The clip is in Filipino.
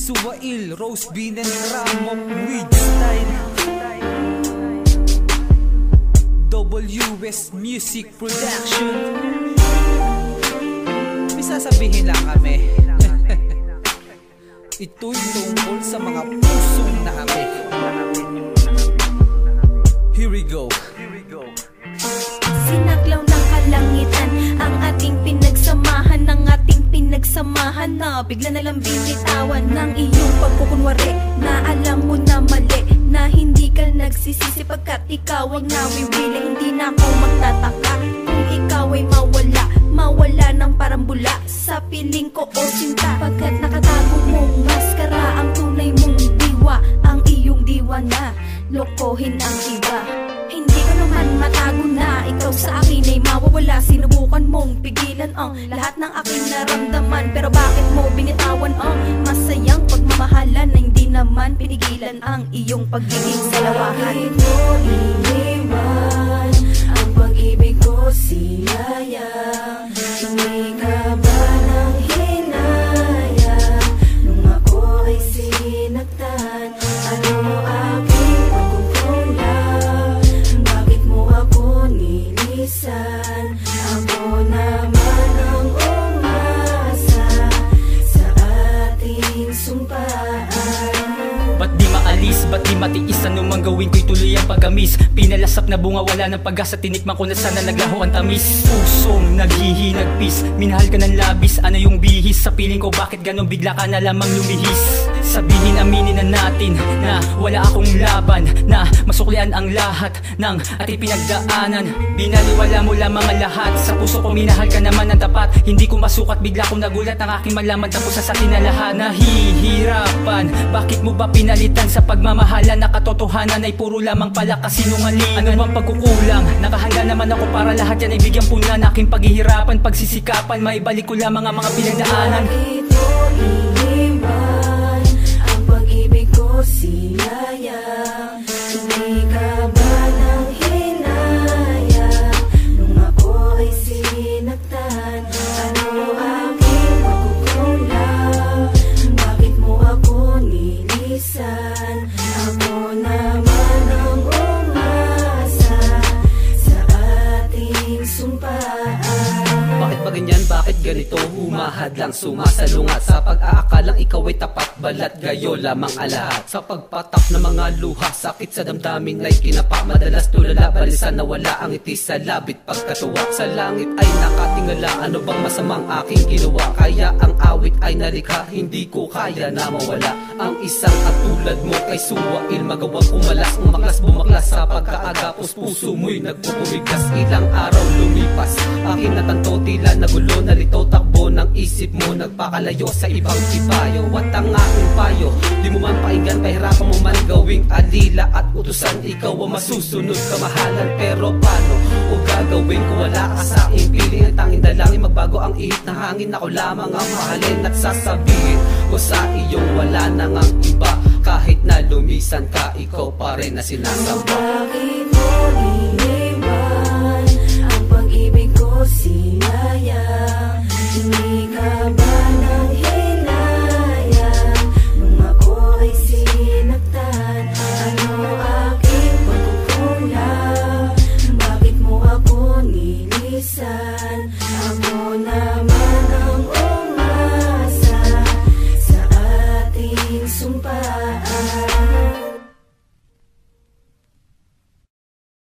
Suwail, roast bean and ramok weed style. WS Music Production. May sasabihin lang kami. Ito'y tungkol sa mga pusong naami. Here we go. Sinaglaw ng kalangitan ang ating pinagsamahan, ng ating pinagsamahan na bigla na lang binitawan ng iyong pagkukunwari na alam mo na mali, na hindi ka nagsisisi pagkat ikaw ay nawiwili. Hindi na ako magtataka kung ikaw ay mawala ng parang bula sa piling ko o sinta, pagkat nakatago mong maskara ang tunay mong diwa, ang iyong diwa na lokohin ang iba. Hindi ko naman matago na ikaw sa akin ay mawawala. Sinubukan mong pigilan ang lahat ng aking naramdaman, pero bakit mo binitawan ang masayang pagmamahalan na hindi naman pinigilan ang iyong pagiging salawahan. Bakit mo iniwan ang pag-ibig ko sinayang? Hindi ka ba nang hinaya nung ako ay sinaktan? Ano aking pagkukulang? Bakit mo ako nilisan? Ako naman ang umasa sa ating sumpaan. Ba't di maalis, ba't di matiis? Anumang gawin ko'y tuloy ang pagkamis. Pinalasap na bunga, wala ng pag-asa. Tinikman ko na sana naglaho ang tamis. Pusong naghihinagpis, minahal ka ng labis. Ano yung bihis sa piling ko? Bakit ganon bigla ka na lamang lumihis? Sabihin, aminin na natin na wala akong laban, na masuklian ang lahat ng ating pinagdaanan. Binaliwala mo lamang ang lahat. Sa puso ko minahal ka naman ng tapat. Hindi ko masukat, bigla kong nagulat ang aking malaman. Tapos sa akin na lahat nahihirapan. Bakit mo ba pinalitan sa pagmamahalan? Na katotohanan ay puro lamang pala kasinungalingan. Ano bang pagkukulang? Nakahanda naman ako para lahat yan ay bigyan punan. Aking paghihirapan, pagsisikapan, maibalik ko lamang ang mga pinagdaanan. Bakit mo iniwan ang pag-ibig ko sinayang? Hindi ka ba nang hinaya nung ako ay sinaktan? Ano aking pagkukulang? Bakit mo ako nilisan? Ako naman ang umasa sa ating sumpaan. Bakit ba ganyan? Bakit ganito? Humahad lang, sumasalungat sa pag-aakalang ikaw ay tapat, balat gayo lamang alahat. Sa pagpatak ng mga luha, sakit sa damdamin ay kinapa. Madalas tulala, balisa na wala ang ngiti sa labit. Pagkatuwa sa langit ay nakatingala, ano bang masamang aking ginawa? Kaya ang awit ay nalikha, hindi ko kaya na mawala. Ang isang katulad mo kay Suwail, magawang kumalas, umaklas, bumaklas sa pagkaagapos. Puso mo'y nagpupumiglas, ilang araw lumipas. Aking natanto, tila nagulo, nalito, takbo ng isip mo, nagpakalayo sa ibang ibayo. At ang aking payo, di mo man painggan, pahirapan mo man gawing alila at utusan. Ikaw ang masusunod, kamahalan, pero paano o gagawin ko wala ka sa aking piling? Ang tanging dalangin, magbago ang ihip ng hangin. Ako lamang ang mahalin at sasabihin ko sa iyong wala nang ang iba. Kahit na lumisan ka, ikaw pa rin na sinasamba. Bakit mo iniwan ang pag-ibig ko sinayang? Hindi ka ba nang hinaya nung ako ay sinaktan? Ano aking pagkukulang? Bakit mo ako nilisan? Ako naman ang umasa sa ating sumpaan.